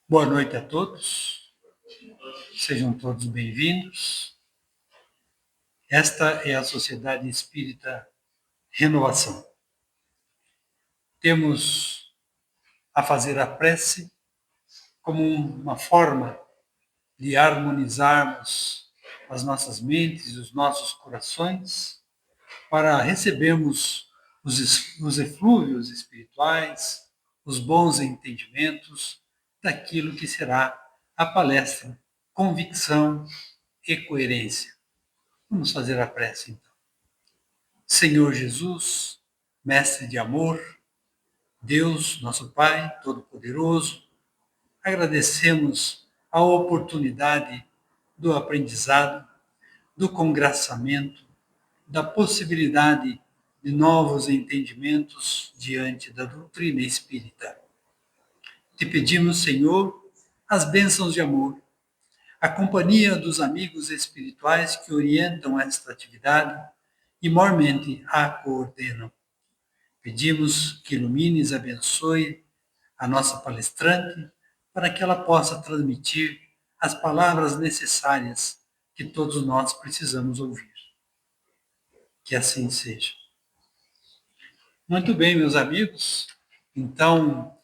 Boa noite a todos, sejam todos bem-vindos. Esta é a Sociedade Espírita Renovação. Temos a fazer a prece como uma forma de harmonizarmos as nossas mentes e os nossos corações para recebermos os eflúvios espirituais, os bons entendimentos daquilo que será a palestra Convicção e Coerência. Vamos fazer a prece, então. Senhor Jesus, Mestre de amor, Deus, nosso Pai Todo-Poderoso, agradecemos a oportunidade do aprendizado, do congraçamento, da possibilidade de novos entendimentos diante da doutrina espírita. Te pedimos, Senhor, as bênçãos de amor, a companhia dos amigos espirituais que orientam esta atividade e mormente a coordenam. Pedimos que ilumines e abençoe a nossa palestrante para que ela possa transmitir as palavras necessárias que todos nós precisamos ouvir. Que assim seja. Muito bem, meus amigos. Então,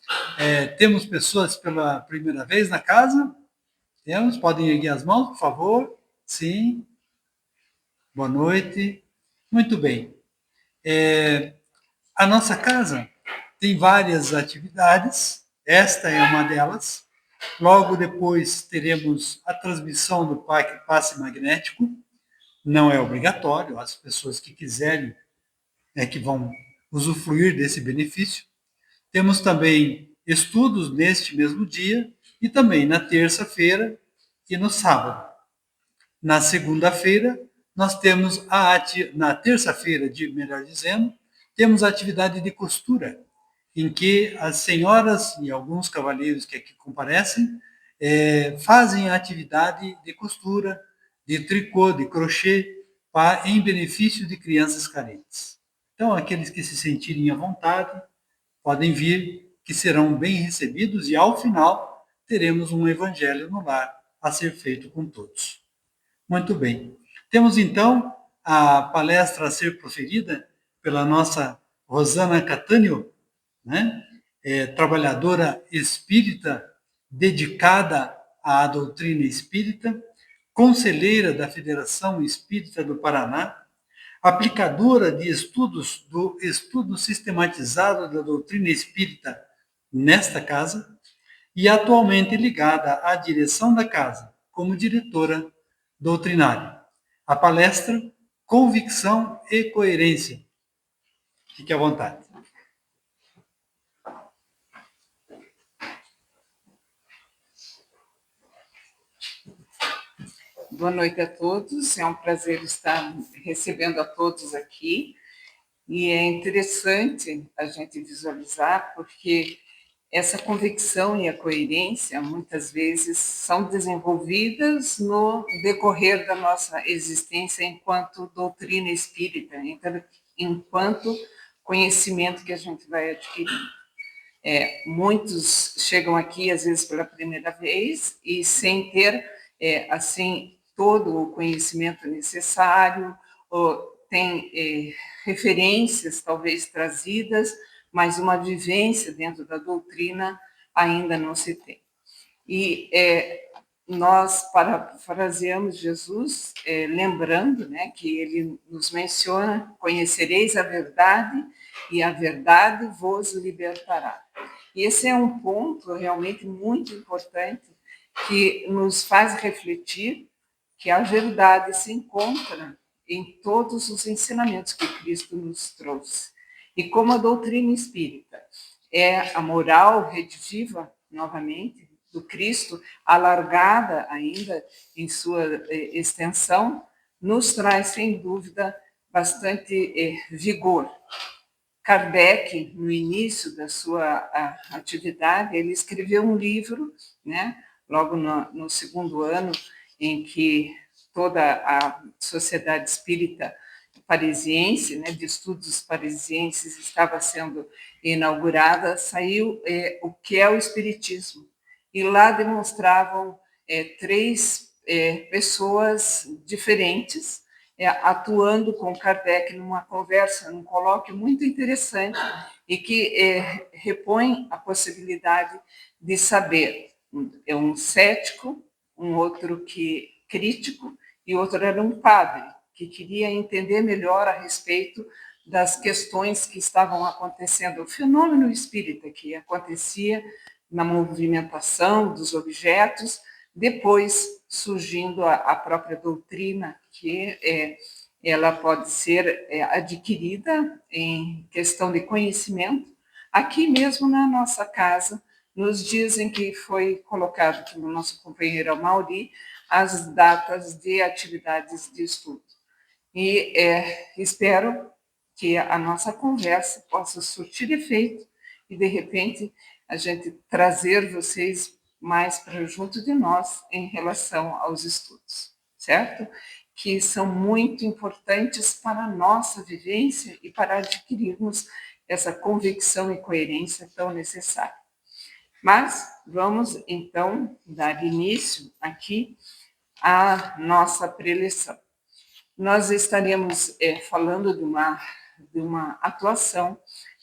temos pessoas pela primeira vez na casa? Temos? Podem erguer as mãos, por favor? Sim. Boa noite. Muito bem. A nossa casa tem várias atividades, esta é uma delas. Logo depois teremos a transmissão do passe magnético, não é obrigatório, as pessoas que quiserem é que vão usufruir desse benefício. Temos também estudos neste mesmo dia e também na terça-feira e no sábado. Na segunda-feira, nós temos na terça-feira, melhor dizendo, temos a atividade de costura, em que as senhoras e alguns cavalheiros que aqui comparecem fazem a atividade de costura, de tricô, de crochê, em benefício de crianças carentes. Então, aqueles que se sentirem à vontade podem vir, que serão bem recebidos e, ao final, teremos um evangelho no lar a ser feito com todos. Muito bem. Temos, então, a palestra a ser proferida pela nossa Rosana Catânio, né? Trabalhadora espírita dedicada à doutrina espírita, conselheira da Federação Espírita do Paraná, aplicadora de estudos do estudo sistematizado da doutrina espírita nesta casa e atualmente ligada à direção da casa como diretora doutrinária. A palestra Convicção e Coerência. Fique à vontade. Boa noite a todos, é um prazer estar recebendo a todos aqui. E é interessante a gente visualizar, porque essa convicção e a coerência, muitas vezes, são desenvolvidas no decorrer da nossa existência enquanto doutrina espírita, enquanto conhecimento que a gente vai adquirindo. Muitos chegam aqui, às vezes, pela primeira vez, e sem ter, assim, todo o conhecimento necessário, tem referências, talvez, trazidas, mas uma vivência dentro da doutrina ainda não se tem. E nós parafraseamos Jesus, lembrando, né, que ele nos menciona: conhecereis a verdade e a verdade vos libertará. E esse é um ponto realmente muito importante que nos faz refletir que a verdade se encontra em todos os ensinamentos que Cristo nos trouxe. E como a doutrina espírita é a moral rediviva, novamente, do Cristo, alargada ainda em sua extensão, nos traz, sem dúvida, bastante vigor. Kardec, no início da sua atividade, ele escreveu um livro, né, logo no segundo ano em que toda a sociedade espírita parisiense, né, de estudos parisienses, estava sendo inaugurada, saiu o que é o Espiritismo. e lá demonstravam três pessoas diferentes atuando com Kardec numa conversa, num colóquio muito interessante e que repõe a possibilidade de saber. Um cético, um outro que crítico e outro era um padre que queria entender melhor a respeito das questões que estavam acontecendo, o fenômeno espírita que acontecia na movimentação dos objetos, depois surgindo a própria doutrina, que ela pode ser adquirida em questão de conhecimento, aqui mesmo na nossa casa, nos dias em que foi colocado pelo nosso companheiro Amauri as datas de atividades de estudo. E espero que a nossa conversa possa surtir efeito e, de repente, a gente trazer vocês mais para junto de nós em relação aos estudos, certo? Que são muito importantes para a nossa vivência e para adquirirmos essa convicção e coerência tão necessária. Mas vamos, então, dar início aqui à nossa preleção. Nós estaremos falando de uma atuação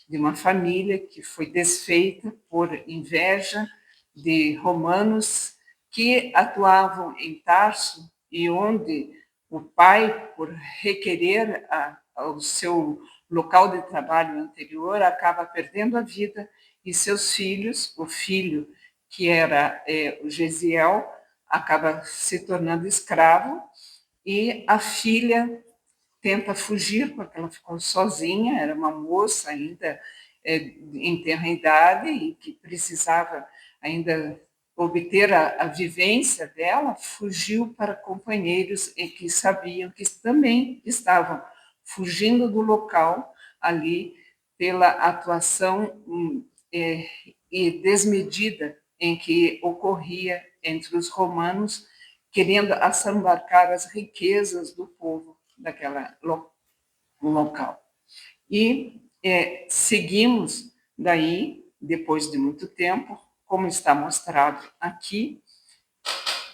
de uma família que foi desfeita por inveja de romanos que atuavam em Tarso e onde o pai, por requerer o seu local de trabalho anterior, acaba perdendo a vida e seus filhos, o filho que era o Gesiel, acaba se tornando escravo e a filha tenta fugir, porque ela ficou sozinha, era uma moça ainda em tenra idade e que precisava ainda obter a vivência dela, fugiu para companheiros e que sabiam que também estavam fugindo do local ali pela atuação e desmedida em que ocorria entre os romanos, querendo assambarcar as riquezas do povo daquela local. E seguimos daí, depois de muito tempo, como está mostrado aqui,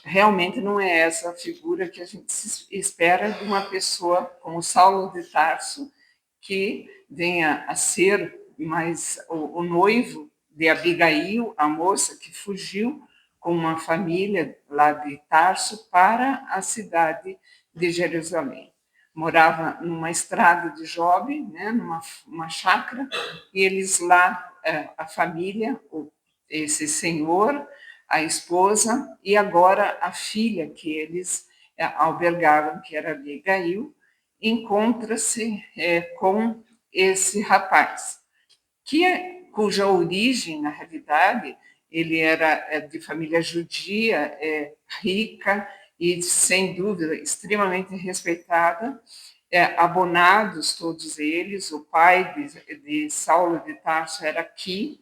realmente não é essa a figura que a gente espera de uma pessoa como Saulo de Tarso, que venha a ser mais o noivo de Abigail, a moça que fugiu com uma família lá de Tarso para a cidade de Jerusalém. Morava numa estrada de Jobe, né, numa chácara, e eles lá, a família, esse senhor, a esposa e agora a filha que eles albergavam, que era Abigail, encontra-se com esse rapaz, cuja origem, na realidade, ele era de família judia, rica e, sem dúvida, extremamente respeitada, abonados todos eles. O pai de Saulo de Tarso era Qui,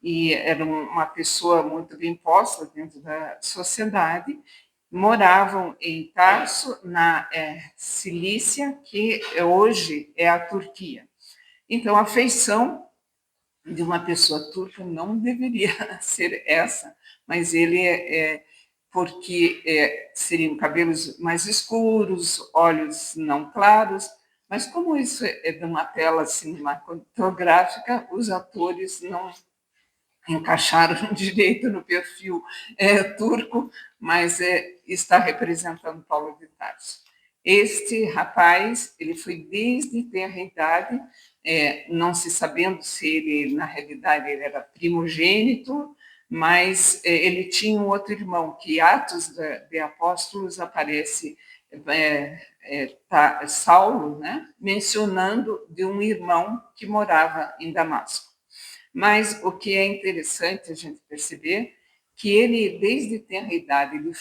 e era uma pessoa muito bem posta dentro da sociedade. Moravam em Tarso, na Cilícia, que hoje é a Turquia. Então, a feição de uma pessoa turca não deveria ser essa, mas ele porque seriam cabelos mais escuros, olhos não claros, mas como isso é de uma tela cinematográfica, os atores não encaixaram direito no perfil turco, mas está representando Paulo de Tarso. Este rapaz, ele foi desde tenra idade, não se sabendo se ele, na realidade, ele era primogênito, mas ele tinha um outro irmão, que Atos de Apóstolos aparece Saulo, né, mencionando de um irmão que morava em Damasco. Mas o que é interessante a gente perceber que ele, desde tenra idade, ele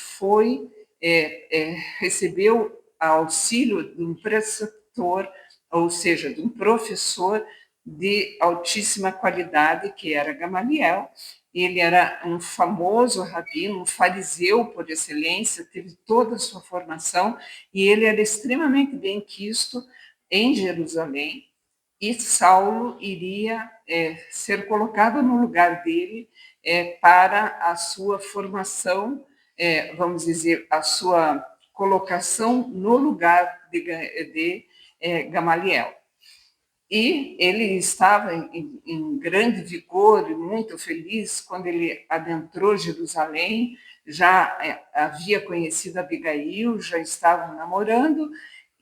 recebeu auxílio de um preceptor, ou seja, de um professor de altíssima qualidade, que era Gamaliel. Ele era um famoso rabino, um fariseu por excelência, teve toda a sua formação, e ele era extremamente bem quisto em Jerusalém, e Saulo iria ser colocado no lugar dele para a sua formação, vamos dizer, a sua colocação no lugar de Gamaliel. E ele estava em grande vigor e muito feliz quando ele adentrou Jerusalém, já havia conhecido Abigail, já estavam namorando,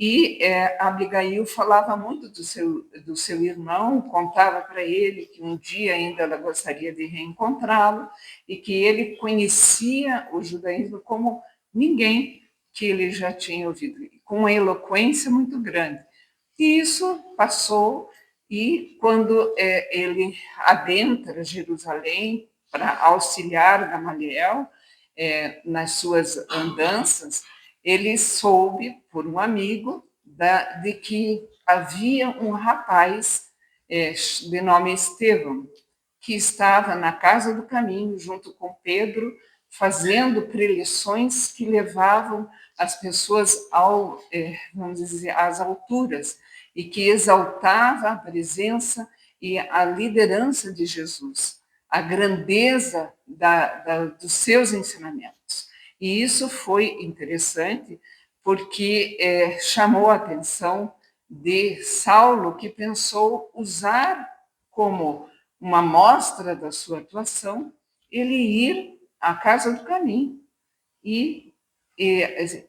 e Abigail falava muito do seu irmão, contava para ele que um dia ainda ela gostaria de reencontrá-lo, e que ele conhecia o judaísmo como ninguém que ele já tinha ouvido, com uma eloquência muito grande. E isso passou, e quando ele adentra Jerusalém para auxiliar Gamaliel nas suas andanças, ele soube, por um amigo, de que havia um rapaz de nome Estevão, que estava na Casa do Caminho, junto com Pedro, fazendo preleções que levavam as pessoas vamos dizer, às alturas, e que exaltava a presença e a liderança de Jesus, a grandeza dos seus ensinamentos. E isso foi interessante, porque chamou a atenção de Saulo, que pensou usar como uma mostra da sua atuação ele ir à Casa do Caminho e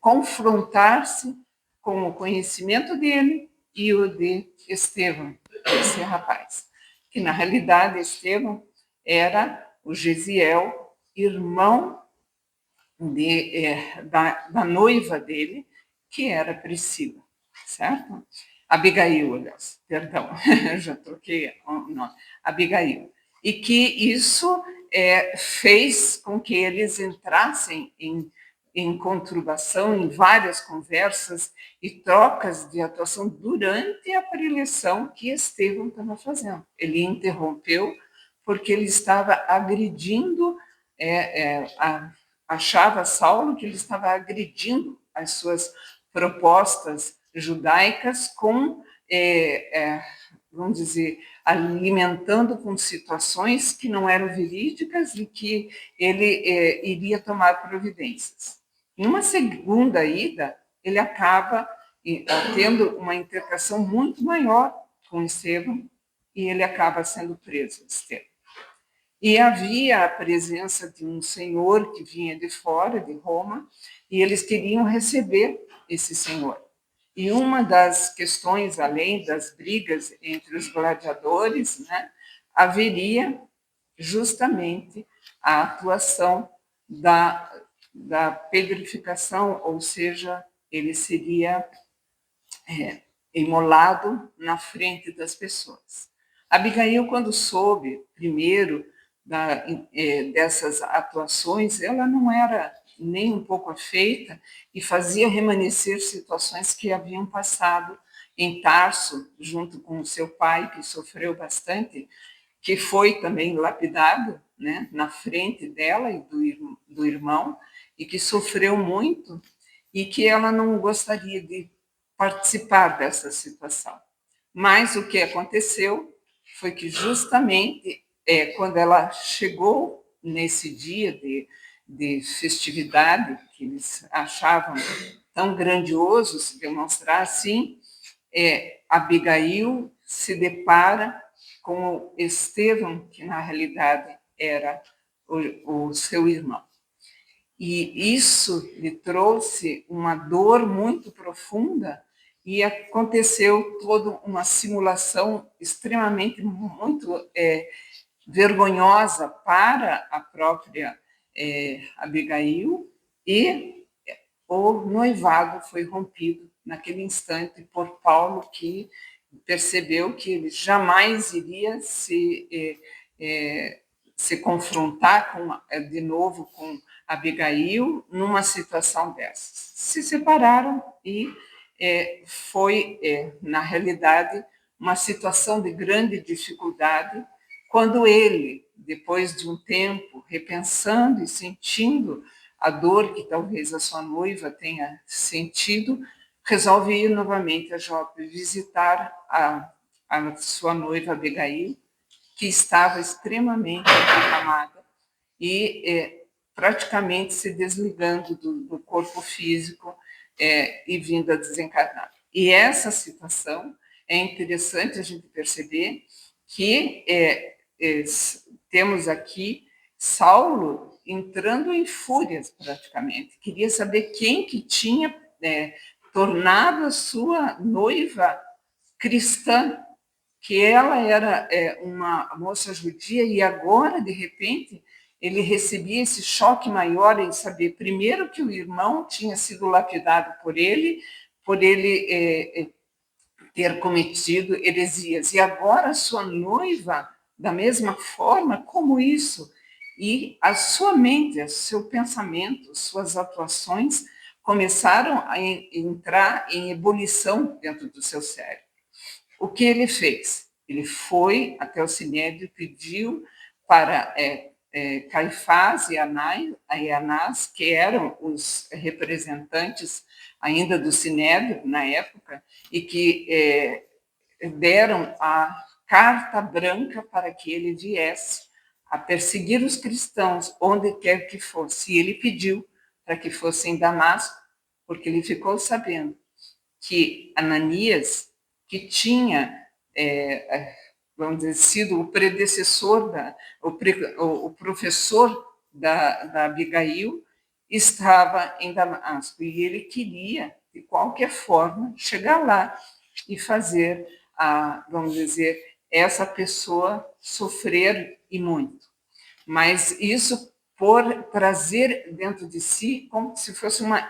confrontar-se com o conhecimento dele e o de Estevão, esse rapaz. Que, na realidade, Estevão era o Gesiel, irmão da noiva dele, que era Priscila, certo? Abigail, aliás, perdão, já troquei o nome, Abigail. E que isso fez com que eles entrassem em conturbação, em várias conversas e trocas de atuação durante a preleção que Estevão estava fazendo. Ele interrompeu porque ele estava agredindo, achava Saulo que ele estava agredindo as suas propostas judaicas com, vamos dizer, alimentando com situações que não eram verídicas e que ele iria tomar providências. Numa segunda ida, ele acaba tendo uma interpretação muito maior com Estevão e ele acaba sendo preso, Estevão. E havia a presença de um senhor que vinha de fora, de Roma, e eles queriam receber esse senhor. E uma das questões, além das brigas entre os gladiadores, né, haveria justamente a atuação da pedrificação, ou seja, ele seria imolado na frente das pessoas. Abigail, quando soube, primeiro, dessas atuações, ela não era nem um pouco afeita e fazia remanescer situações que haviam passado em Tarso, junto com o seu pai, que sofreu bastante, que foi também lapidado, né, na frente dela e do irmão, e que sofreu muito, e que ela não gostaria de participar dessa situação. Mas o que aconteceu foi que justamente quando ela chegou nesse dia de festividade, que eles achavam tão grandioso se demonstrar assim, Abigail se depara com Estevão, que na realidade era o seu irmão. E isso lhe trouxe uma dor muito profunda e aconteceu toda uma simulação extremamente muito vergonhosa para a própria Abigail, e o noivado foi rompido naquele instante por Paulo, que percebeu que ele jamais iria se confrontar de novo com Abigail numa situação dessas. Se separaram e foi, na realidade, uma situação de grande dificuldade, quando ele, depois de um tempo, repensando e sentindo a dor que talvez a sua tenha sentido, resolve ir novamente a Jope visitar a sua noiva Abigail, que estava extremamente acamada e praticamente se desligando do corpo físico e vindo a desencarnar. E essa situação é interessante a gente perceber que temos aqui Saulo entrando em fúrias praticamente. Queria saber quem que tinha tornado a sua noiva cristã, que ela era uma moça judia e agora, de repente, ele recebia esse choque maior em saber, primeiro, que o irmão tinha sido lapidado por ele ter cometido heresias, e agora sua noiva, da mesma forma, como isso? E a sua mente, o seu pensamento, suas atuações começaram a entrar em ebulição dentro do seu cérebro. O que ele fez? Ele foi até o Sinédrio, pediu para Caifás e Anás, que eram os representantes ainda do Sinédrio na época, e que deram a carta branca para que ele viesse a perseguir os cristãos, onde quer que fosse. E ele pediu para que fosse em Damasco, porque ele ficou sabendo que Ananias, que tinha, vamos dizer, sido o predecessor, o professor da Abigail, estava em Damasco, e ele queria, de qualquer forma, chegar lá e fazer, vamos dizer, essa pessoa sofrer e muito. Mas isso por trazer dentro de si como se fosse uma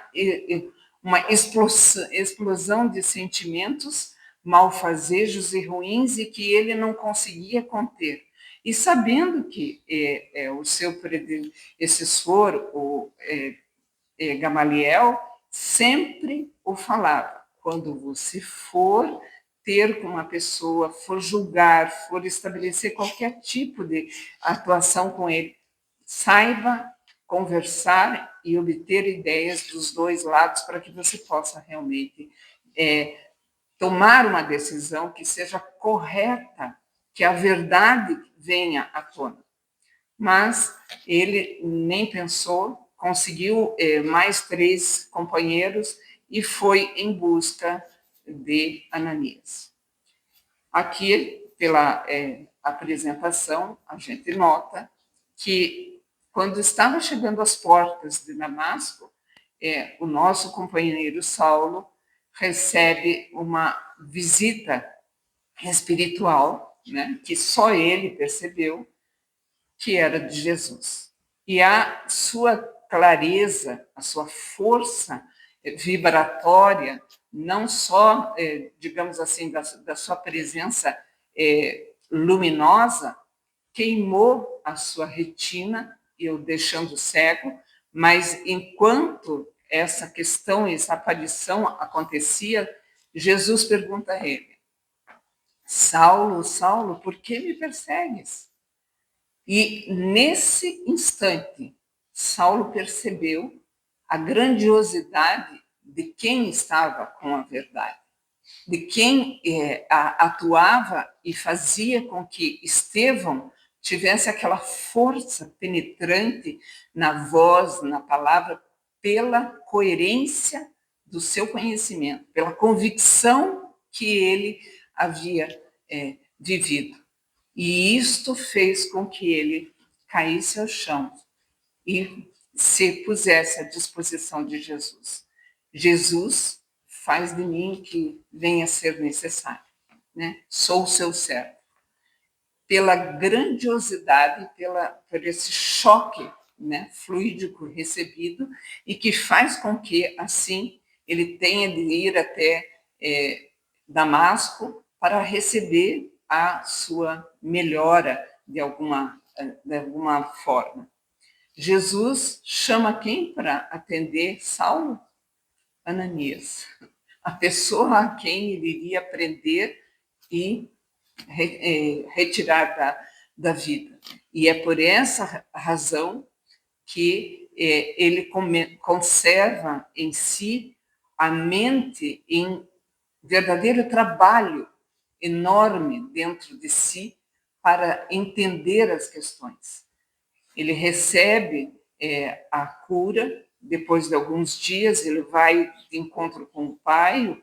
explosão de sentimentos malfazejos e ruins e que ele não conseguia conter. E sabendo que o seu predecessor, o Gamaliel, sempre o falava: quando você for ter com uma pessoa, for julgar, for estabelecer qualquer tipo de atuação com ele, saiba conversar e obter ideias dos dois lados para que você possa realmente tomar uma decisão que seja correta, que a verdade venha à tona. Mas ele nem pensou, conseguiu mais 3 companheiros e foi em busca de Ananias. Aqui, pela apresentação, a gente nota que, quando estava chegando às portas de Damasco, o nosso companheiro Saulo recebe uma visita espiritual, né, que só ele percebeu, que era de Jesus. E a sua clareza, a sua força vibratória, não só, digamos assim, da sua presença luminosa, queimou a sua retina, eu deixando cego, mas enquanto essa questão, essa aparição acontecia, Jesus pergunta a ele: Saulo, Saulo, por que me persegues? E nesse instante, Saulo percebeu a grandiosidade de quem estava com a verdade, de quem atuava e fazia com que Estevão tivesse aquela força penetrante na voz, na palavra, pela coerência do seu conhecimento, pela convicção que ele havia vivido. E isto fez com que ele caísse ao chão e se pusesse à disposição de Jesus. Jesus, faz de mim o que venha a ser necessário, né? Sou o seu servo. Pela grandiosidade, por esse choque, né, fluídico recebido, e que faz com que, assim, ele tenha de ir até Damasco para receber a sua melhora de alguma forma. Jesus chama quem para atender Saulo? Ananias, a pessoa a quem ele iria prender e retirar da vida. E é por essa razão que ele conserva em si a mente em verdadeiro trabalho enorme dentro de si para entender as questões. ele recebe a cura. Depois de alguns dias, ele vai de encontro com o pai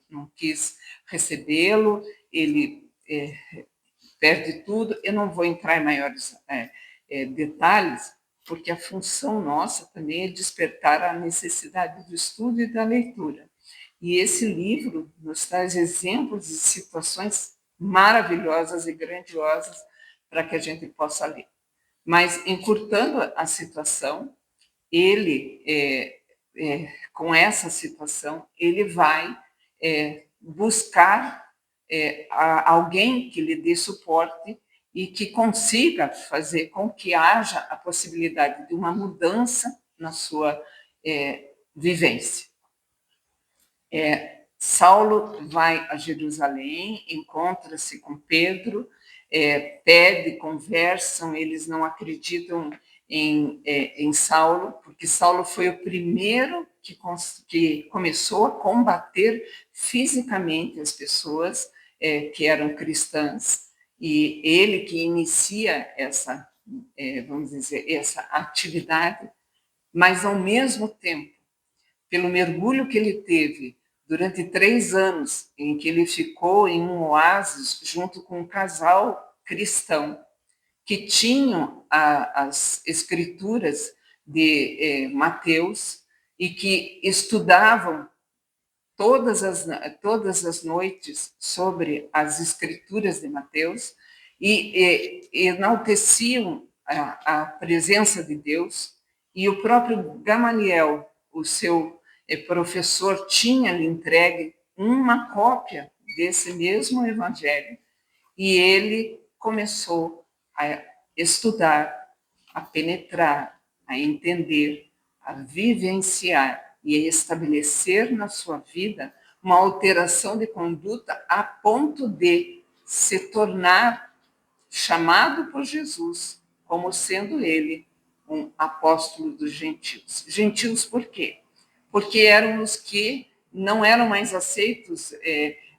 não quis recebê-lo, ele perde tudo. Eu não vou entrar em maiores detalhes, porque a função nossa também é despertar a necessidade do estudo e da leitura. E esse livro nos traz exemplos de situações maravilhosas e grandiosas para que a gente possa ler. Mas, encurtando a situação, ele, com essa situação, ele vai buscar alguém que lhe dê suporte e que consiga fazer com que haja a possibilidade de uma mudança na sua vivência. Saulo vai a Jerusalém, encontra-se com Pedro, pede, conversam, eles não acreditam em Saulo, porque Saulo foi o primeiro que começou a combater fisicamente as pessoas que eram cristãs, e ele que inicia essa, vamos dizer, essa atividade, mas ao mesmo tempo, pelo mergulho que ele teve durante 3 anos, em que ele ficou em um oásis junto com um casal cristão, que tinham as escrituras de Mateus e que estudavam todas as noites sobre as escrituras de Mateus e enalteciam a presença de Deus, e o próprio Gamaliel, o seu professor, tinha-lhe entregue uma cópia desse mesmo evangelho, e ele começou a estudar, a penetrar, a entender, a vivenciar e a estabelecer na sua vida uma alteração de conduta a ponto de se tornar chamado por Jesus como sendo ele um apóstolo dos gentios. Gentios por quê? Porque eram os que não eram mais aceitos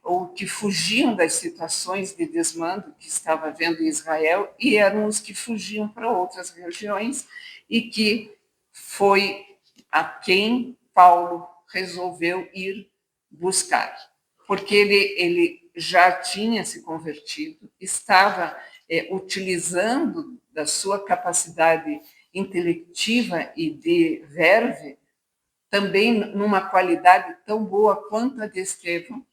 ou que fugiam das situações de desmando que estava havendo em Israel, e eram os que fugiam para outras regiões, e que foi a quem Paulo resolveu ir buscar, porque ele já tinha se convertido, estava utilizando da sua capacidade intelectiva e de verve, também numa qualidade tão boa quanto a de Estevão,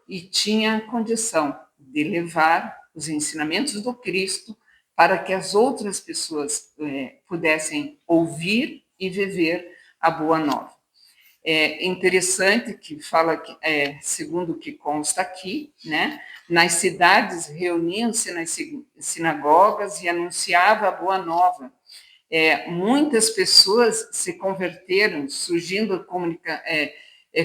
e tinha condição de levar os ensinamentos do Cristo para que as outras pessoas pudessem ouvir e viver a boa nova. É interessante que fala, segundo o que consta aqui, né, nas cidades reuniam-se nas sinagogas e anunciava a boa nova. Muitas pessoas se converteram, surgindo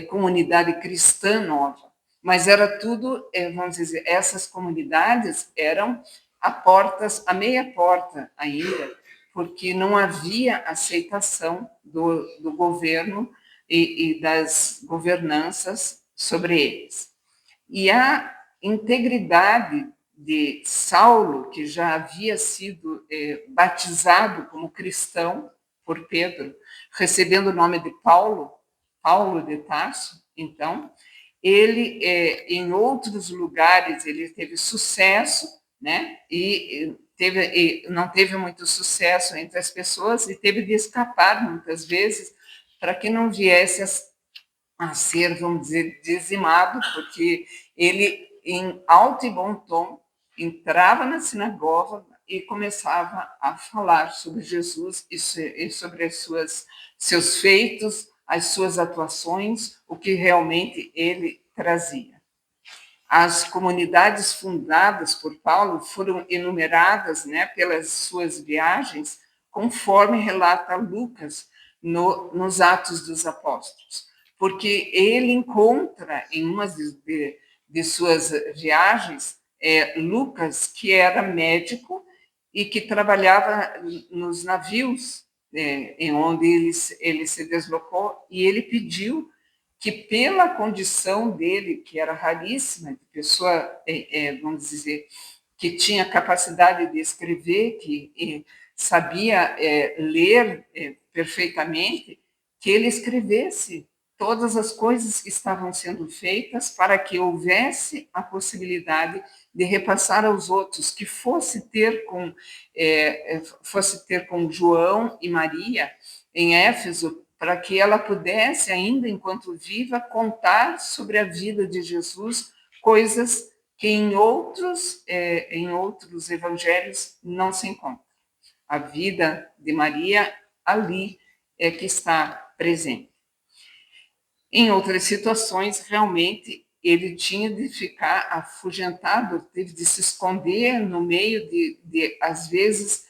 comunidade cristã nova, mas era tudo, vamos dizer, essas comunidades eram a meia porta ainda, porque não havia aceitação do governo e das governanças sobre eles. E a integridade de Saulo, que já havia sido batizado como cristão por Pedro, recebendo o nome de Paulo, Paulo de Tarso, então, ele, em outros lugares, ele teve sucesso, né? E não teve muito sucesso entre as pessoas, e teve de escapar muitas vezes para que não viesse a ser, vamos dizer, dizimado, porque ele, em alto e bom tom, entrava na sinagoga e começava a falar sobre Jesus e sobre seus feitos, as suas atuações, o que realmente ele trazia. As comunidades fundadas por Paulo foram enumeradas, né, pelas suas viagens, conforme relata Lucas nos Atos dos Apóstolos, porque ele encontra em uma de suas viagens Lucas, que era médico e que trabalhava nos navios em onde ele se deslocou, e ele pediu que, pela condição dele, que era raríssima, de pessoa, vamos dizer, que tinha capacidade de escrever, que sabia ler perfeitamente, que ele escrevesse todas as coisas que estavam sendo feitas para que houvesse a possibilidade de repassar aos outros, que fosse ter com João e Maria em Éfeso, para que ela pudesse, ainda enquanto viva, contar sobre a vida de Jesus, coisas que em outros evangelhos não se encontram. A vida de Maria ali é que está presente. Em outras situações, realmente, ele tinha de ficar afugentado, teve de se esconder no meio de às vezes,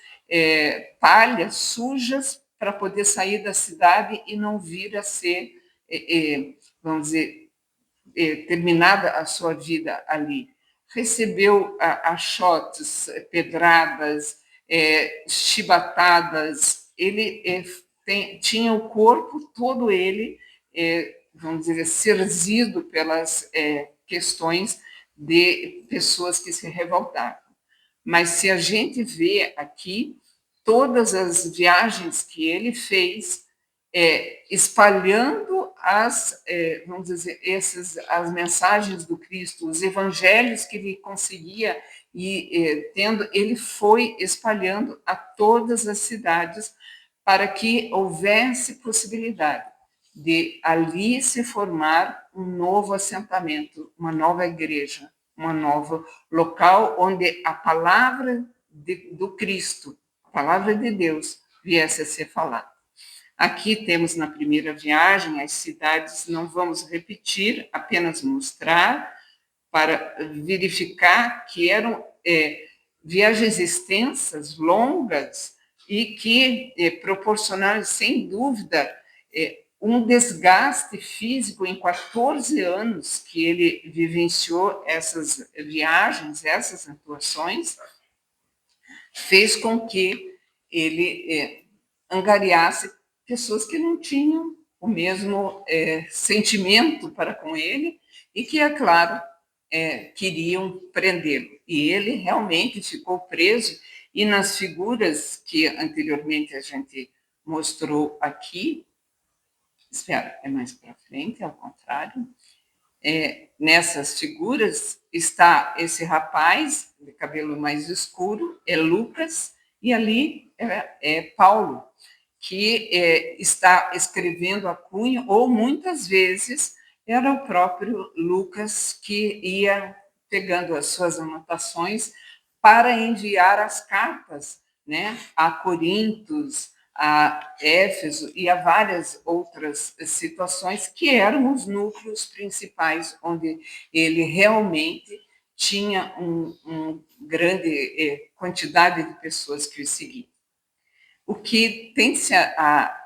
palhas sujas para poder sair da cidade e não vir a ser, vamos dizer, terminada a sua vida ali. Recebeu achotes, pedradas, chibatadas, ele tinha o corpo todo ele, vamos dizer, cerzido pelas questões de pessoas que se revoltavam. Mas se a gente vê aqui todas as viagens que ele fez, espalhando vamos dizer, as mensagens do Cristo, os evangelhos que ele conseguia e ele foi espalhando a todas as cidades para que houvesse possibilidade de ali se formar um novo assentamento, uma nova igreja, um novo local onde a palavra do Cristo, a palavra de Deus, viesse a ser falada. Aqui temos na primeira viagem as cidades, não vamos repetir, apenas mostrar para verificar que eram viagens extensas, longas, e que proporcionaram, sem dúvida, um desgaste físico em 14 anos que ele vivenciou essas viagens, essas atuações, fez com que ele angariasse pessoas que não tinham o mesmo sentimento para com ele e que, é claro, queriam prendê-lo. E ele realmente ficou preso, e nas figuras que anteriormente a gente mostrou aqui, espera, é mais para frente, ao contrário, nessas figuras está esse rapaz de cabelo mais escuro, é Lucas, e ali é Paulo, que está escrevendo a cunha, ou muitas vezes era o próprio Lucas que ia pegando as suas anotações para enviar as cartas, né, a Corintos, a Éfeso e a várias outras situações que eram os núcleos principais onde ele realmente tinha uma grande quantidade de pessoas que o seguiam. O que tem-se a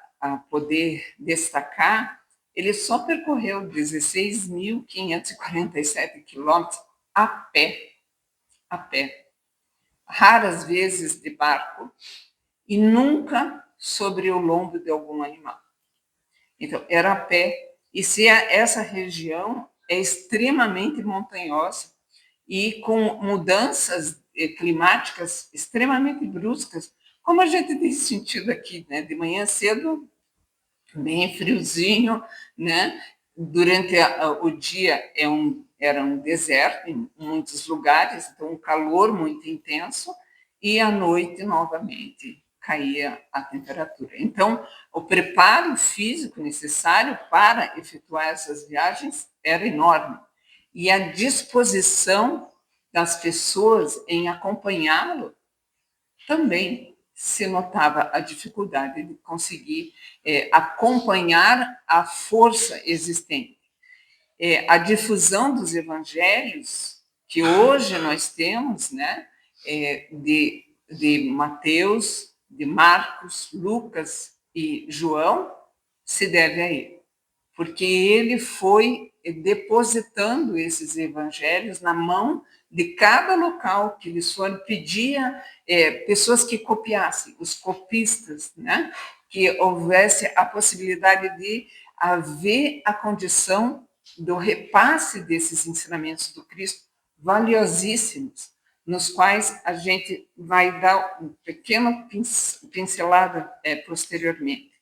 poder destacar, ele só percorreu 16.547 quilômetros a pé, raras vezes de barco, e nunca sobre o lombo de algum animal. Então, era a pé, e se essa região é extremamente montanhosa e com mudanças climáticas extremamente bruscas, como a gente tem sentido aqui, né? De manhã cedo, bem friozinho, né? Durante o dia era um deserto em muitos lugares, então um calor muito intenso, e à noite, novamente, caía a temperatura. Então, o preparo físico necessário para efetuar essas viagens era enorme. E a disposição das pessoas em acompanhá-lo também se notava a dificuldade de conseguir acompanhar a força existente. A difusão dos evangelhos que hoje nós temos, né, de Mateus, de Marcos, Lucas e João, se deve a ele, porque ele foi depositando esses evangelhos na mão de cada local que eles foram, pedia pessoas que copiassem, os copistas, né? Que houvesse a possibilidade de haver a condição do repasse desses ensinamentos do Cristo, valiosíssimos, nos quais a gente vai dar uma pequena pincelada posteriormente.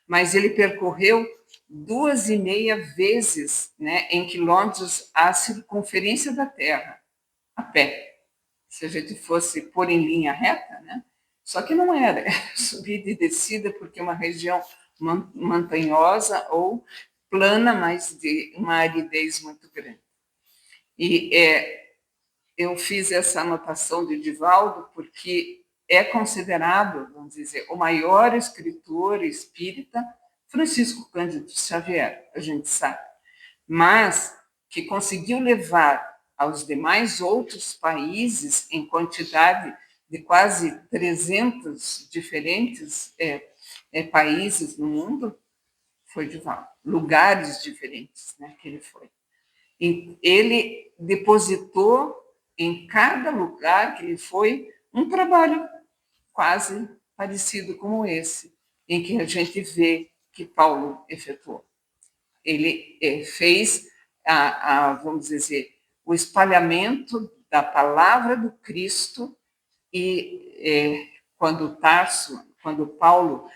Mas ele percorreu 2,5 vezes, né, em quilômetros, a circunferência da Terra, a pé. Se a gente fosse pôr em linha reta, né? Só que não era subida e descida, porque é uma região montanhosa ou plana, mas de uma aridez muito grande. E eu fiz essa anotação de Divaldo porque é considerado, vamos dizer, o maior escritor espírita, Francisco Cândido Xavier, a gente sabe, mas que conseguiu levar aos demais outros países, em quantidade de quase 300 diferentes países no mundo, foi Divaldo, lugares diferentes, né, que ele foi. E ele depositou em cada lugar que ele foi um trabalho quase parecido com esse, em que a gente vê que Paulo efetuou. Ele fez, vamos dizer, o espalhamento da palavra do Cristo e quando Paulo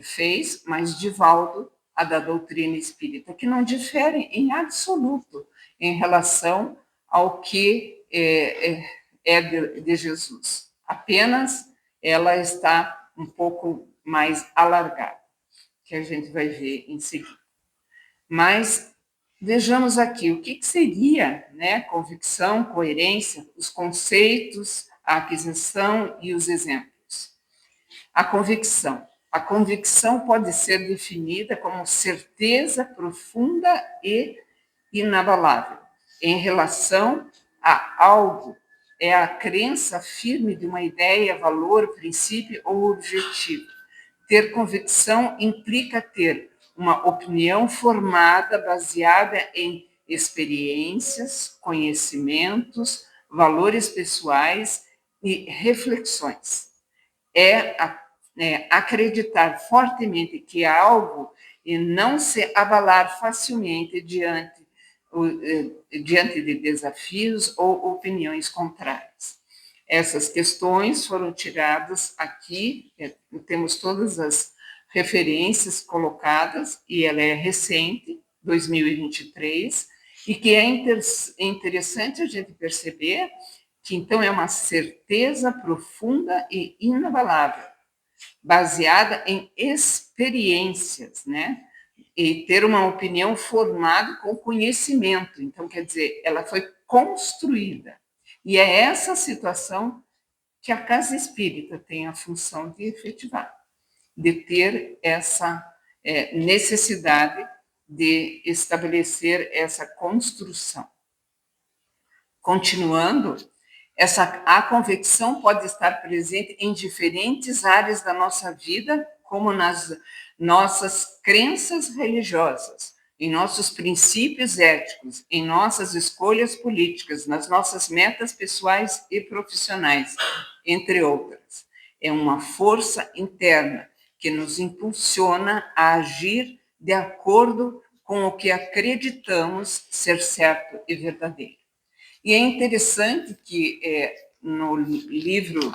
fez, mas Divaldo, a da doutrina espírita, que não difere em absoluto em relação ao que de Jesus. Apenas ela está um pouco mais alargada, que a gente vai ver em seguida. Mas vejamos aqui o que seria, né, convicção, coerência, os conceitos, a aquisição e os exemplos. A convicção. A convicção pode ser definida como certeza profunda e inabalável em relação a algo. É a crença firme de uma ideia, valor, princípio ou objetivo. Ter convicção implica ter uma opinião formada, baseada em experiências, conhecimentos, valores pessoais e reflexões. Acreditar fortemente que há algo e não se abalar facilmente diante de desafios ou opiniões contrárias. Essas questões foram tiradas aqui, temos todas as referências colocadas, e ela é recente, 2023, e que é interessante a gente perceber que, então, é uma certeza profunda e inabalável, baseada em experiências, né? E ter uma opinião formada com conhecimento. Então, quer dizer, ela foi construída. E é essa situação que a casa espírita tem a função de efetivar, de ter essa necessidade de estabelecer essa construção. Continuando, a convicção pode estar presente em diferentes áreas da nossa vida, como nas nossas crenças religiosas, em nossos princípios éticos, em nossas escolhas políticas, nas nossas metas pessoais e profissionais, entre outras. É uma força interna que nos impulsiona a agir de acordo com o que acreditamos ser certo e verdadeiro. E é interessante que no livro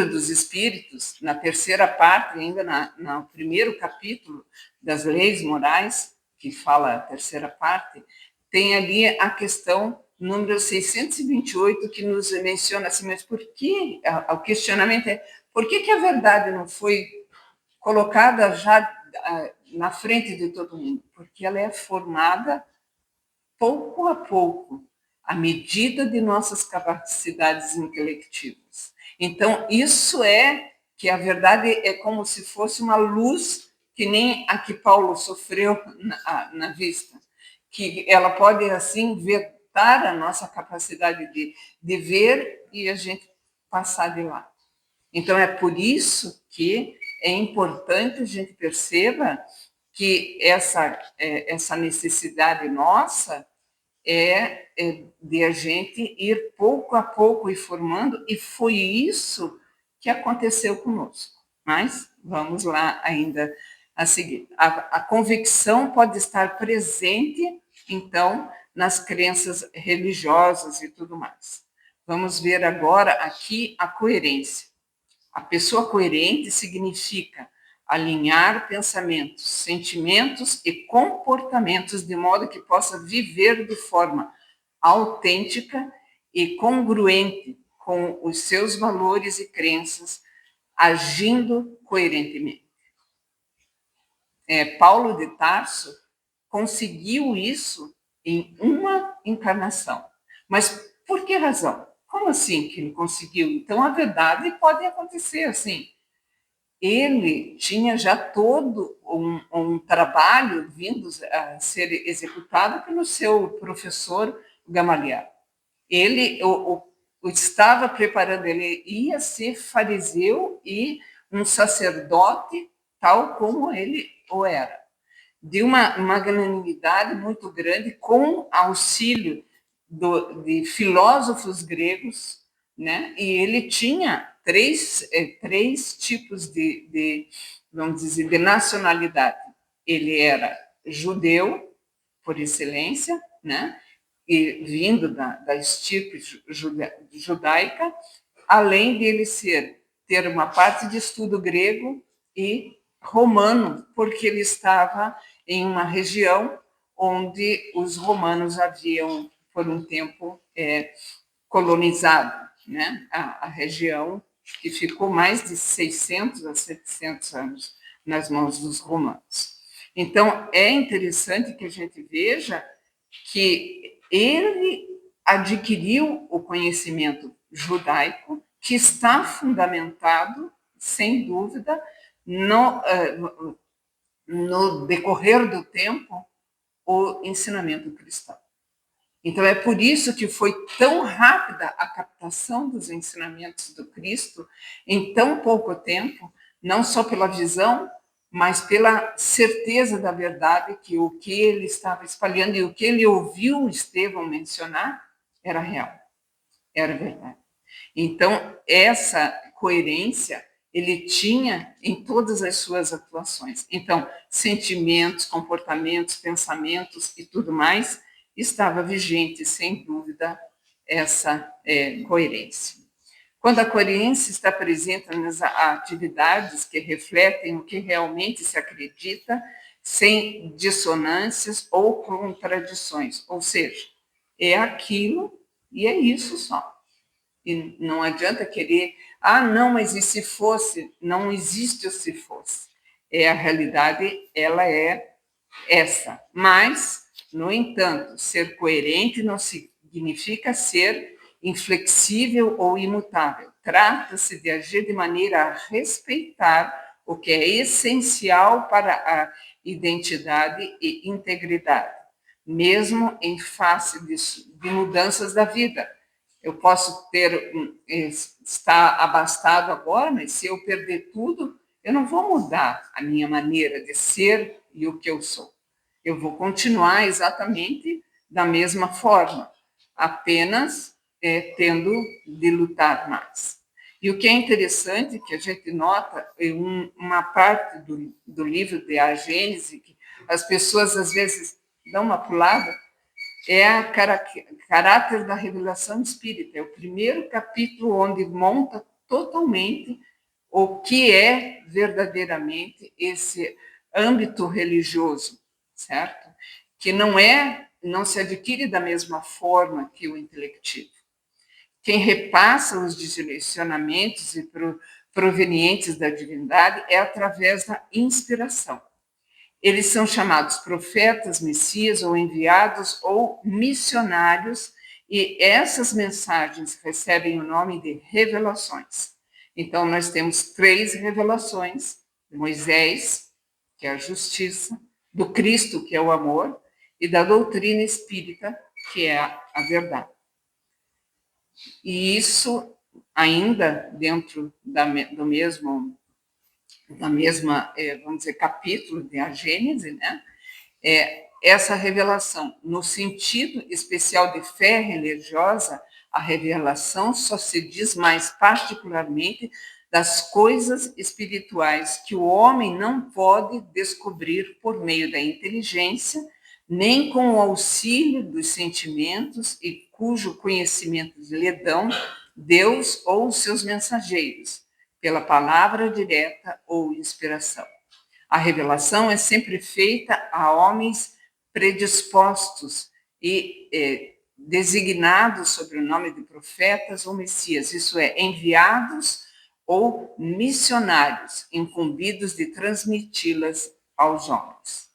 dos Espíritos, na terceira parte, ainda no primeiro capítulo das leis morais, que fala a terceira parte, tem ali a questão número 628, que nos menciona assim, mas por que, o questionamento é, por que a verdade não foi colocada já na frente de todo mundo? Porque ela é formada pouco a pouco, à medida de nossas capacidades intelectivas. Então, isso é que a verdade é como se fosse uma luz, que nem a que Paulo sofreu na vista, que ela pode, assim, vetar a nossa capacidade de ver e a gente passar de lá. Então, é por isso que é importante a gente perceba que essa necessidade nossa de a gente ir pouco a pouco e formando, e foi isso que aconteceu conosco. Mas vamos lá ainda a seguir. A convicção pode estar presente, então, nas crenças religiosas e tudo mais. Vamos ver agora aqui a coerência. A pessoa coerente significa alinhar pensamentos, sentimentos e comportamentos de modo que possa viver de forma autêntica e congruente com os seus valores e crenças, agindo coerentemente. Paulo de Tarso conseguiu isso em uma encarnação. Mas por que razão? Como assim que ele conseguiu? Então, a verdade pode acontecer assim. Ele tinha já todo um trabalho vindo a ser executado pelo seu professor Gamaliel. Ele estava preparando, ele ia ser fariseu e um sacerdote, tal como ele o era, de uma magnanimidade muito grande, com auxílio de filósofos gregos, né? E ele tinha três tipos vamos dizer, de nacionalidade. Ele era judeu, por excelência, né? E vindo da estirpe judaica, além de ele ter uma parte de estudo grego e romano, porque ele estava em uma região onde os romanos haviam, por um tempo, colonizado, né, a região, que ficou mais de 600 a 700 anos nas mãos dos romanos. Então, é interessante que a gente veja que ele adquiriu o conhecimento judaico, que está fundamentado, sem dúvida, no decorrer do tempo, o ensinamento cristão. Então, é por isso que foi tão rápida a captação dos ensinamentos do Cristo em tão pouco tempo, não só pela visão, mas pela certeza da verdade, que o que ele estava espalhando e o que ele ouviu Estevão mencionar era real, era verdade. Então, essa coerência ele tinha em todas as suas atuações. Então, sentimentos, comportamentos, pensamentos e tudo mais, estava vigente, sem dúvida, essa coerência. Quando a coerência está presente nas atividades que refletem o que realmente se acredita, sem dissonâncias ou contradições, ou seja, é aquilo e é isso só. E não adianta querer, não, mas e se fosse? Não existe o se fosse. A realidade, ela é essa. Mas, no entanto, ser coerente não significa ser inflexível ou imutável. Trata-se de agir de maneira a respeitar o que é essencial para a identidade e integridade, mesmo em face de mudanças da vida. Eu posso estar abastado agora, mas se eu perder tudo, eu não vou mudar a minha maneira de ser e o que eu sou. Eu vou continuar exatamente da mesma forma, apenas tendo de lutar mais. E o que é interessante, que a gente nota em uma parte do livro de A Gênese, que as pessoas às vezes dão uma pulada, é a caráter da revelação espírita. É o primeiro capítulo onde monta totalmente o que é verdadeiramente esse âmbito religioso, certo? Que não se adquire da mesma forma que o intelectivo. Quem repassa os direcionamentos provenientes da divindade é através da inspiração. Eles são chamados profetas, messias, ou enviados, ou missionários, e essas mensagens recebem o nome de revelações. Então, nós temos 3 revelações: de Moisés, que é a justiça, do Cristo, que é o amor, e da doutrina espírita, que é a verdade. E isso, ainda dentro do mesma, vamos dizer, capítulo de A Gênese, né? Essa revelação, no sentido especial de fé religiosa, a revelação só se diz mais particularmente das coisas espirituais que o homem não pode descobrir por meio da inteligência, nem com o auxílio dos sentimentos e cujo conhecimento lhe dão Deus ou os seus mensageiros, pela palavra direta ou inspiração. A revelação é sempre feita a homens predispostos e designados sob o nome de profetas ou messias, isso é, enviados ou missionários, incumbidos de transmiti-las aos homens.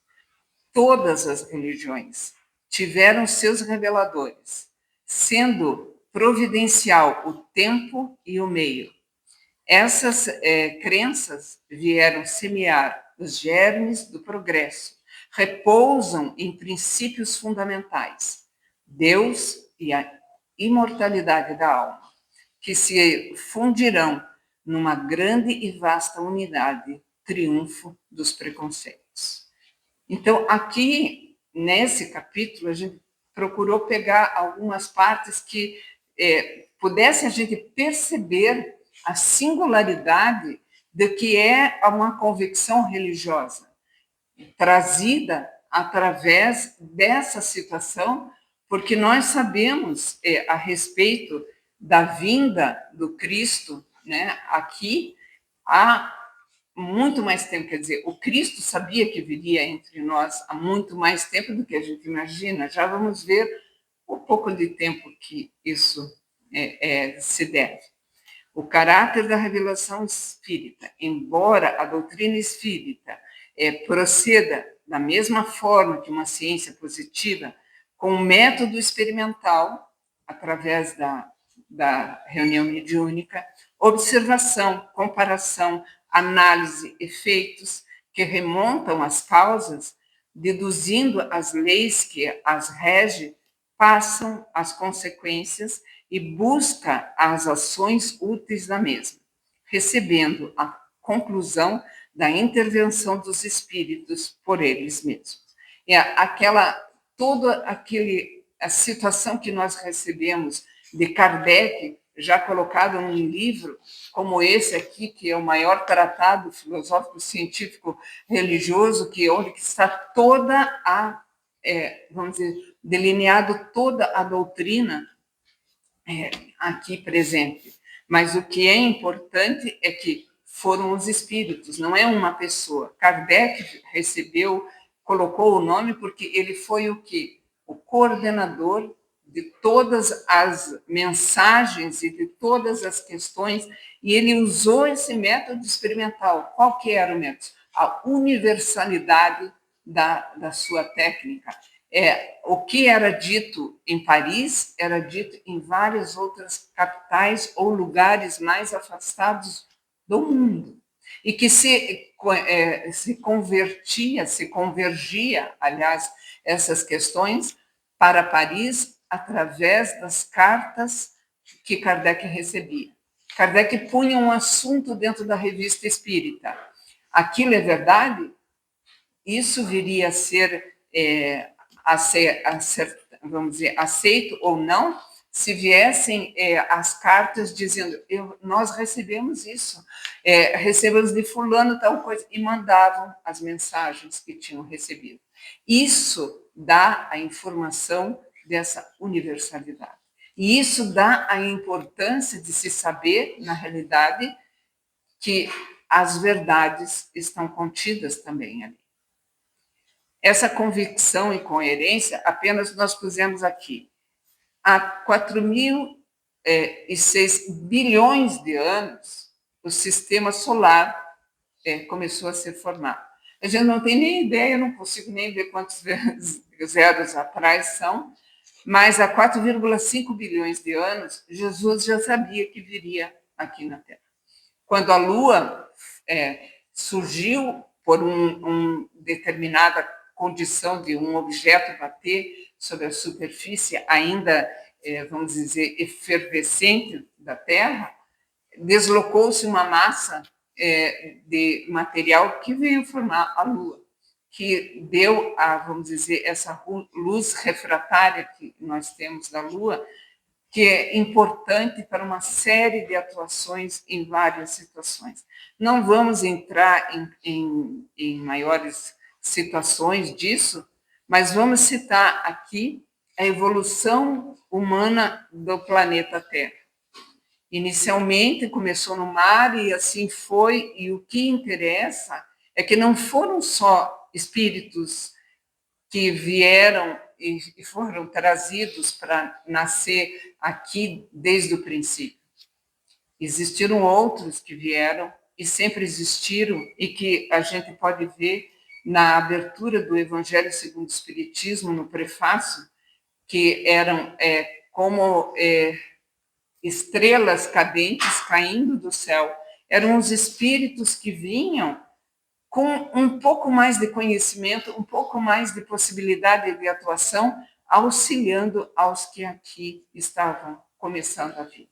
Todas as religiões tiveram seus reveladores, sendo providencial o tempo e o meio. Essas crenças vieram semear os germes do progresso, repousam em princípios fundamentais, Deus e a imortalidade da alma, que se fundirão numa grande e vasta unidade, triunfo dos preconceitos. Então, aqui, nesse capítulo, a gente procurou pegar algumas partes que pudessem a gente perceber a singularidade do que é uma convicção religiosa, trazida através dessa situação, porque nós sabemos a respeito da vinda do Cristo, né, aqui há muito mais tempo, quer dizer, o Cristo sabia que viria entre nós há muito mais tempo do que a gente imagina. Já vamos ver o pouco de tempo que isso se deve. O caráter da revelação espírita, embora a doutrina espírita proceda da mesma forma que uma ciência positiva, com um método experimental, através da reunião mediúnica, observação, comparação, análise, efeitos que remontam às causas, deduzindo as leis que as regem, passam as consequências e busca as ações úteis da mesma, recebendo a conclusão da intervenção dos espíritos por eles mesmos. A situação que nós recebemos de Kardec, já colocado num livro como esse aqui, que é o maior tratado filosófico, científico, religioso, onde está toda vamos dizer, delineado toda a doutrina aqui presente. Mas o que é importante é que foram os espíritos, não é uma pessoa. Kardec colocou o nome porque ele foi o quê? O coordenador de todas as mensagens e de todas as questões, e ele usou esse método experimental. Qual que era o método? A universalidade da sua técnica. O que era dito em Paris era dito em várias outras capitais ou lugares mais afastados do mundo, e que se convergia, aliás, essas questões para Paris através das cartas que Kardec recebia. Kardec punha um assunto dentro da Revista Espírita. Aquilo é verdade? Isso viria a ser vamos dizer, aceito ou não, se viessem as cartas dizendo, nós recebemos isso, recebemos de fulano tal coisa, e mandavam as mensagens que tinham recebido. Isso dá a informação dessa universalidade. E isso dá a importância de se saber, na realidade, que as verdades estão contidas também ali. Essa convicção e coerência, apenas nós pusemos aqui. Há 4.006 bilhões de anos, o sistema solar começou a ser formado. A gente não tem nem ideia, não consigo nem ver quantos zeros atrás são, mas há 4,5 bilhões de anos, Jesus já sabia que viria aqui na Terra. Quando a Lua surgiu por uma determinada condição de um objeto bater sobre a superfície ainda, vamos dizer, efervescente da Terra, deslocou-se uma massa de material que veio formar a Lua, que deu vamos dizer, essa luz refratária que nós temos da Lua, que é importante para uma série de atuações em várias situações. Não vamos entrar em maiores situações disso, Mas vamos citar aqui a evolução humana do planeta Terra. Inicialmente começou no mar e assim foi, e o que interessa é que não foram só espíritos que vieram e foram trazidos para nascer aqui desde o princípio. Existiram outros que vieram e sempre existiram e que a gente pode ver na abertura do Evangelho segundo o Espiritismo, no prefácio, que eram como estrelas cadentes caindo do céu. Eram os espíritos que vinham com um pouco mais de conhecimento, um pouco mais de possibilidade de atuação, auxiliando aos que aqui estavam começando a vir.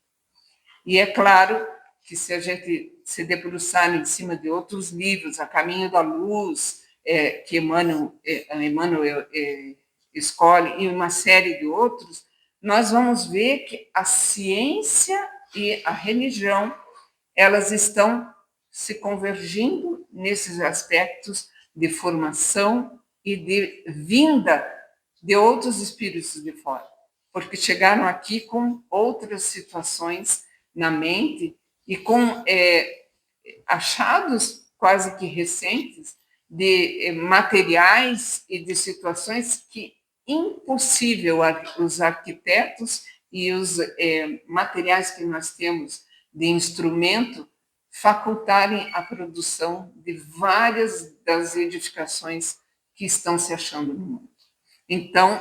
E é claro que se a gente se debruçar em cima de outros livros, A Caminho da Luz, que Emmanuel escolhe, e uma série de outros, nós vamos ver que a ciência e a religião, elas estão se convergindo nesses aspectos de formação e de vinda de outros espíritos de fora, porque chegaram aqui com outras situações na mente e com achados quase que recentes de materiais e de situações que impossível os arquitetos e os materiais que nós temos de instrumento facultarem a produção de várias das edificações que estão se achando no mundo. Então,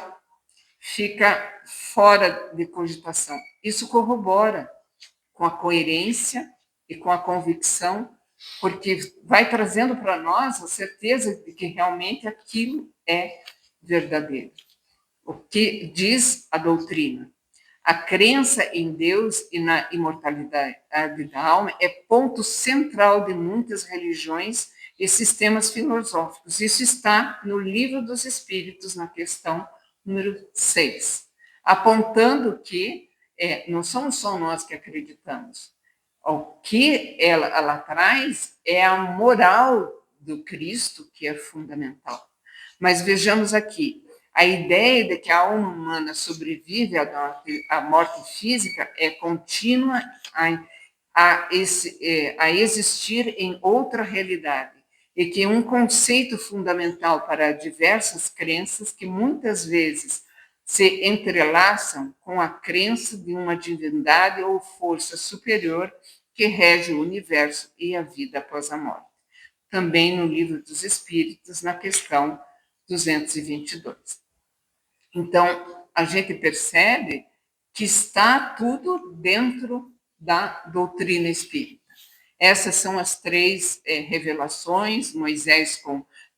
fica fora de cogitação. Isso corrobora com a coerência e com a convicção, porque vai trazendo para nós a certeza de que realmente aquilo é verdadeiro. O que diz a doutrina? A crença em Deus e na imortalidade da alma é ponto central de muitas religiões e sistemas filosóficos. Isso está no Livro dos Espíritos, na questão número 6, apontando que não somos só nós que acreditamos. O que ela traz é a moral do Cristo, que é fundamental. Mas vejamos aqui, a ideia de que a alma humana sobrevive à morte física é contínua a existir em outra realidade, e que um conceito fundamental para diversas crenças que muitas vezes se entrelaçam com a crença de uma divindade ou força superior que rege o universo e a vida após a morte. Também no Livro dos Espíritos, na questão 222. Então, a gente percebe que está tudo dentro da doutrina espírita. Essas são as três revelações, Moisés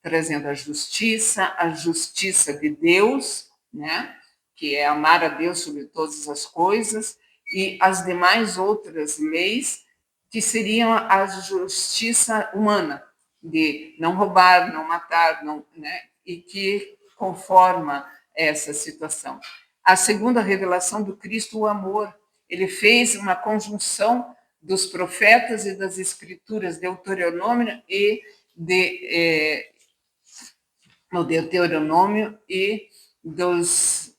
trazendo a justiça de Deus, né, que é amar a Deus sobre todas as coisas, e as demais outras leis, que seriam a justiça humana, de não roubar, não matar, não, né, e que conforma essa situação. A segunda revelação do Cristo, o amor. Ele fez uma conjunção dos profetas e das escrituras, Deuteronômio e Deuteronômio e dos...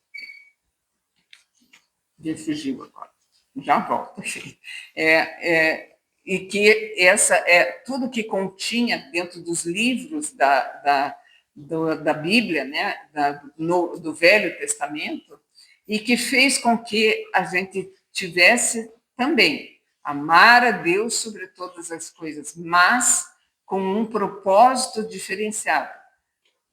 Fugiu agora, já volto. E que essa tudo que continha dentro dos livros da Bíblia, né, do Velho Testamento, e que fez com que a gente tivesse também amar a Deus sobre todas as coisas, mas com um propósito diferenciado,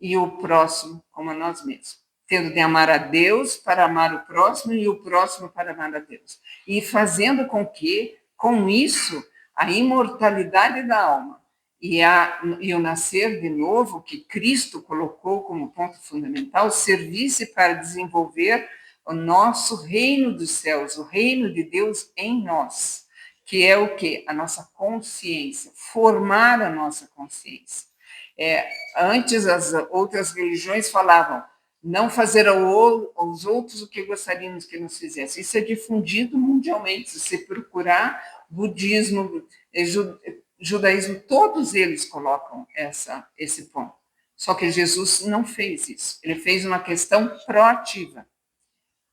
e o próximo como a nós mesmos, tendo de amar a Deus para amar o próximo e o próximo para amar a Deus, e fazendo com que, com isso, a imortalidade da alma e o nascer de novo, que Cristo colocou como ponto fundamental, servisse para desenvolver o nosso reino dos céus, o reino de Deus em nós, que é o quê? A nossa consciência, formar a nossa consciência. Antes, as outras religiões falavam não fazer aos outros o que gostaríamos que nos fizessem. Isso é difundido mundialmente. Se você procurar budismo, judaísmo, todos eles colocam esse ponto. Só que Jesus não fez isso. Ele fez uma questão proativa.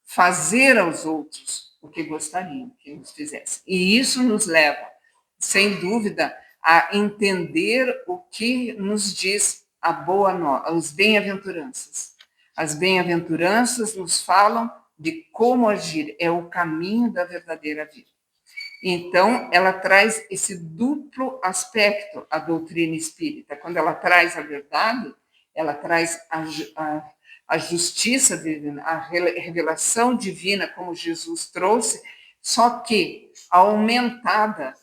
Fazer aos outros o que gostariam que nos fizessem. E isso nos leva, sem dúvida, a entender o que nos diz a boa nova, as bem-aventuranças. As bem-aventuranças nos falam de como agir, é o caminho da verdadeira vida. Então, ela traz esse duplo aspecto, a doutrina espírita. Quando ela traz a verdade, ela traz a justiça divina, a revelação divina, como Jesus trouxe, só que aumentada,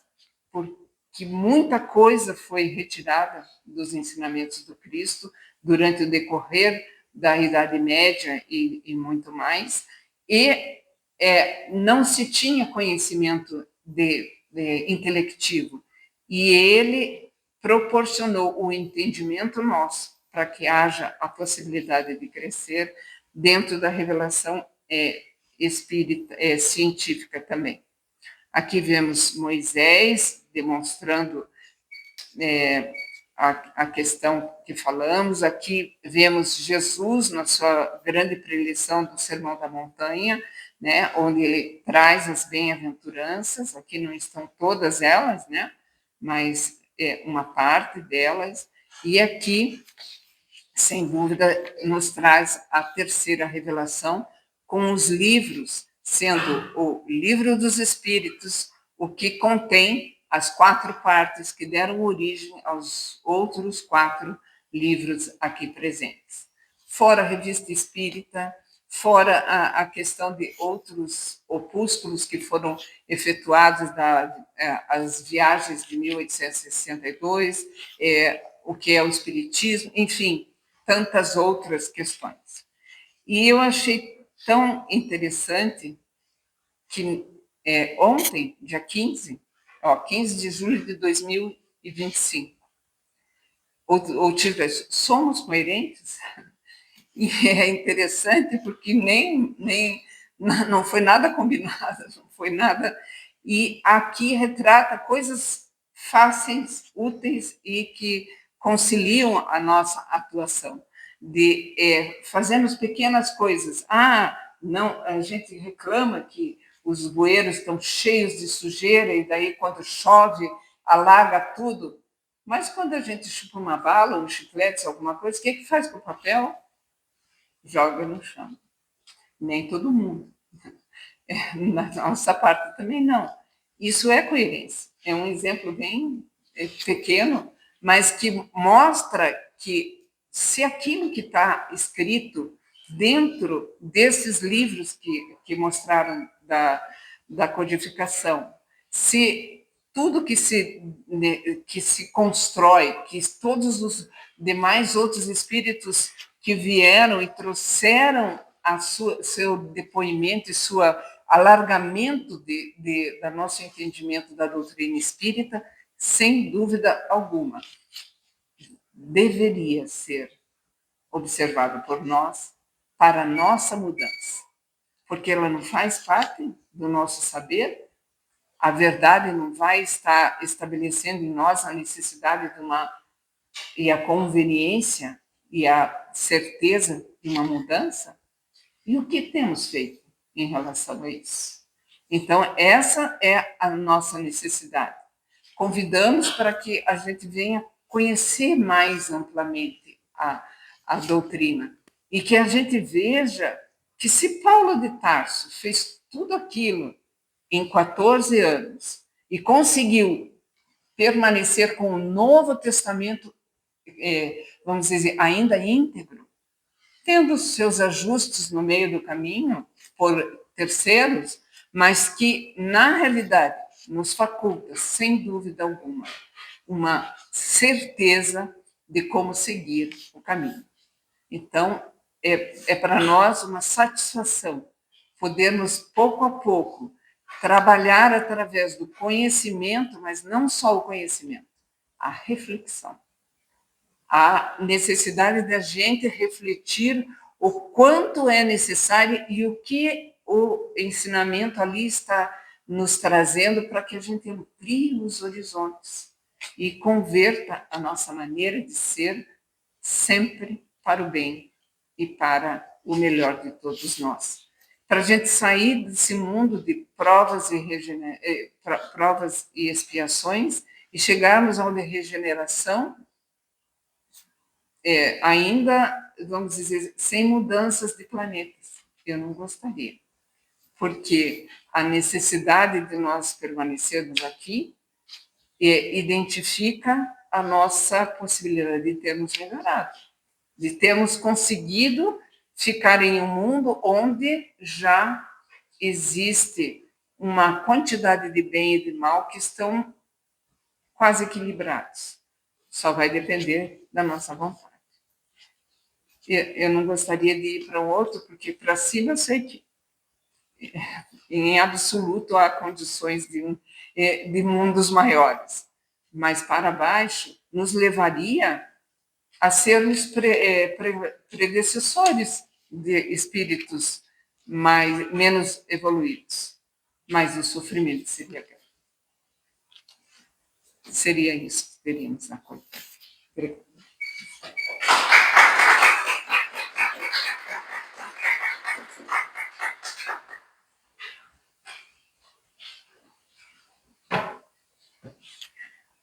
porque muita coisa foi retirada dos ensinamentos do Cristo durante o decorrer da Idade Média e muito mais, e não se tinha conhecimento intelectivo. E ele proporcionou o entendimento nosso para que haja a possibilidade de crescer dentro da revelação espírita, científica também. Aqui vemos Moisés demonstrando a questão que falamos. Aqui vemos Jesus na sua grande preleção do Sermão da Montanha, né, onde ele traz as bem-aventuranças. Aqui não estão todas elas, né, mas uma parte delas. E aqui, sem dúvida, nos traz a terceira revelação, com os livros, sendo o Livro dos Espíritos, o que contém as 4 partes que deram origem aos outros 4 livros aqui presentes. Fora a Revista Espírita, fora a questão de outros opúsculos que foram efetuados as viagens de 1862, o que é o Espiritismo, enfim, tantas outras questões. E eu achei tão interessante que ontem, dia 15 de julho de 2025, o título é Somos Coerentes? E é interessante porque não foi nada combinado, não foi nada. E aqui retrata coisas fáceis, úteis e que conciliam a nossa atuação, de fazermos pequenas coisas. Não, a gente reclama que os bueiros estão cheios de sujeira e daí quando chove alaga tudo. Mas quando a gente chupa uma bala, um chiclete, alguma coisa, o que faz com o papel? Joga no chão. Nem todo mundo. Na nossa parte também não. Isso é coerência. É um exemplo bem pequeno, mas que mostra que se aquilo que está escrito dentro desses livros que mostraram da codificação, se tudo que se constrói, que todos os demais outros espíritos que vieram e trouxeram seu depoimento e seu alargamento do nosso entendimento da doutrina espírita, sem dúvida alguma, deveria ser observado por nós para a nossa mudança, porque ela não faz parte do nosso saber, a verdade não vai estar estabelecendo em nós a necessidade e a conveniência e a certeza de uma mudança? E o que temos feito em relação a isso? Então, essa é a nossa necessidade. Convidamos para que a gente venha conhecer mais amplamente a doutrina e que a gente veja que se Paulo de Tarso fez tudo aquilo em 14 anos e conseguiu permanecer com o Novo Testamento, vamos dizer, ainda íntegro, tendo seus ajustes no meio do caminho por terceiros, mas que, na realidade, nos faculta, sem dúvida alguma, uma certeza de como seguir o caminho. Então, é para nós uma satisfação podermos, pouco a pouco, trabalhar através do conhecimento, mas não só o conhecimento, a reflexão. A necessidade da gente refletir o quanto é necessário e o que o ensinamento ali está nos trazendo para que a gente amplie os horizontes e converta a nossa maneira de ser sempre para o bem e para o melhor de todos nós. Para a gente sair desse mundo de provas e expiações e chegarmos a uma regeneração, ainda, vamos dizer, sem mudanças de planetas. Eu não gostaria, porque a necessidade de nós permanecermos aqui identifica a nossa possibilidade de termos melhorado, de termos conseguido ficar em um mundo onde já existe uma quantidade de bem e de mal que estão quase equilibrados. Só vai depender da nossa vontade. Eu não gostaria de ir para um outro, porque para cima eu sei que, em absoluto, há condições de mundos maiores. Mas para baixo nos levaria a sermos predecessores de espíritos menos evoluídos. Mas o sofrimento seria grande. Seria isso que teríamos na conta.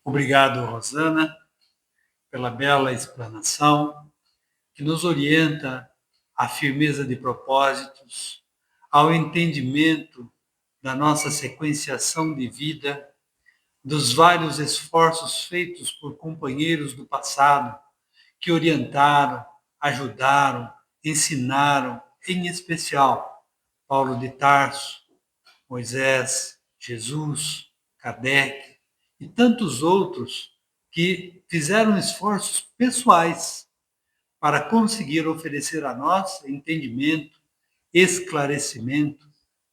Obrigado, Rosana, pela bela explanação, que nos orienta à firmeza de propósitos, ao entendimento da nossa sequenciação de vida, dos vários esforços feitos por companheiros do passado que orientaram, ajudaram, ensinaram, em especial Paulo de Tarso, Moisés, Jesus, Kardec e tantos outros que fizeram esforços pessoais para conseguir oferecer a nós entendimento, esclarecimento.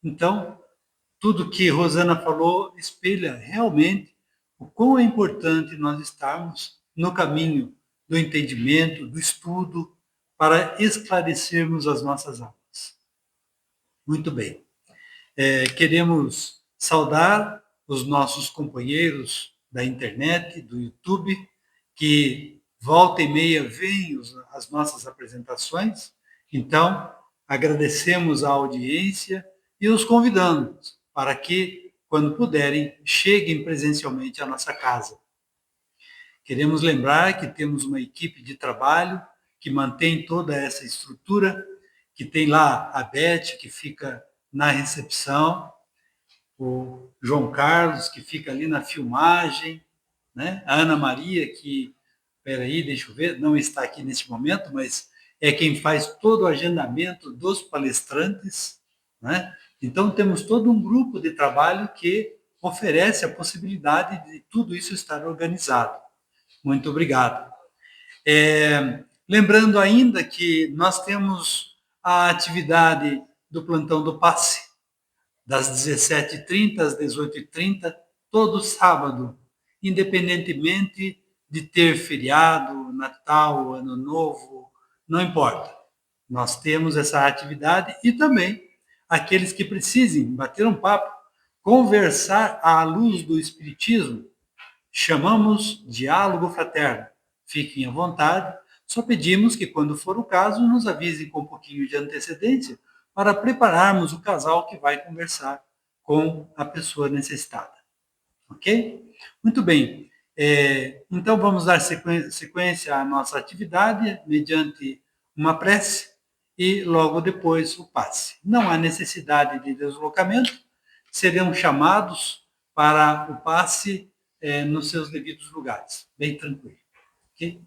Então, tudo que Rosana falou espelha realmente o quão é importante nós estarmos no caminho do entendimento, do estudo, para esclarecermos as nossas almas. Muito bem. Queremos saudar os nossos companheiros da internet, do YouTube, que volta e meia veem as nossas apresentações. Então, agradecemos a audiência e os convidamos para que, quando puderem, cheguem presencialmente à nossa casa. Queremos lembrar que temos uma equipe de trabalho que mantém toda essa estrutura, que tem lá a Beth, que fica na recepção, o João Carlos, que fica ali na filmagem, né? A Ana Maria, que, peraí, deixa eu ver, não está aqui neste momento, mas é quem faz todo o agendamento dos palestrantes, né? Então, temos todo um grupo de trabalho que oferece a possibilidade de tudo isso estar organizado. Muito obrigado. Lembrando ainda que nós temos a atividade do plantão do passe, das 17h30 às 18h30, todo sábado, independentemente de ter feriado, Natal, Ano Novo, não importa. Nós temos essa atividade e também aqueles que precisem bater um papo, conversar à luz do Espiritismo, chamamos diálogo fraterno. Fiquem à vontade, só pedimos que, quando for o caso, nos avisem com um pouquinho de antecedência para prepararmos o casal que vai conversar com a pessoa necessitada. Ok? Muito bem. Então, vamos dar sequência à nossa atividade mediante uma prece e, logo depois, o passe. Não há necessidade de deslocamento, serão chamados para o passe nos seus devidos lugares. Bem tranquilo. Ok?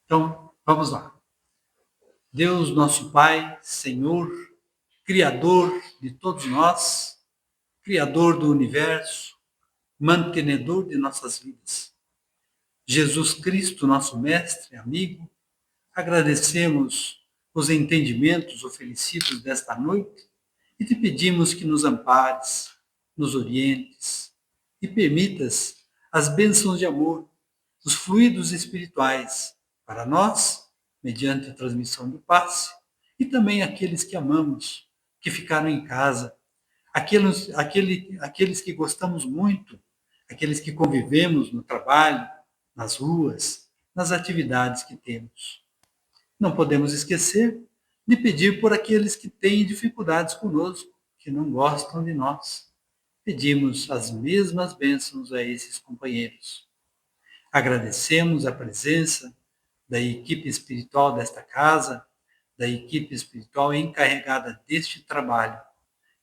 Então, vamos lá. Deus, nosso Pai, Senhor, Criador de todos nós, Criador do universo, mantenedor de nossas vidas. Jesus Cristo, nosso Mestre, amigo, agradecemos os entendimentos oferecidos desta noite e te pedimos que nos ampares, nos orientes e permitas as bênçãos de amor, os fluidos espirituais para nós, mediante a transmissão do passe, e também aqueles que amamos, que ficaram em casa, aqueles que gostamos muito, aqueles que convivemos no trabalho, nas ruas, nas atividades que temos. Não podemos esquecer de pedir por aqueles que têm dificuldades conosco, que não gostam de nós. Pedimos as mesmas bênçãos a esses companheiros. Agradecemos a presença da equipe espiritual desta casa, da equipe espiritual encarregada deste trabalho.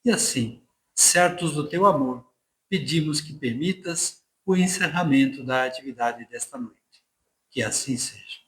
E assim, certos do teu amor, pedimos que permitas o encerramento da atividade desta noite. Que assim seja.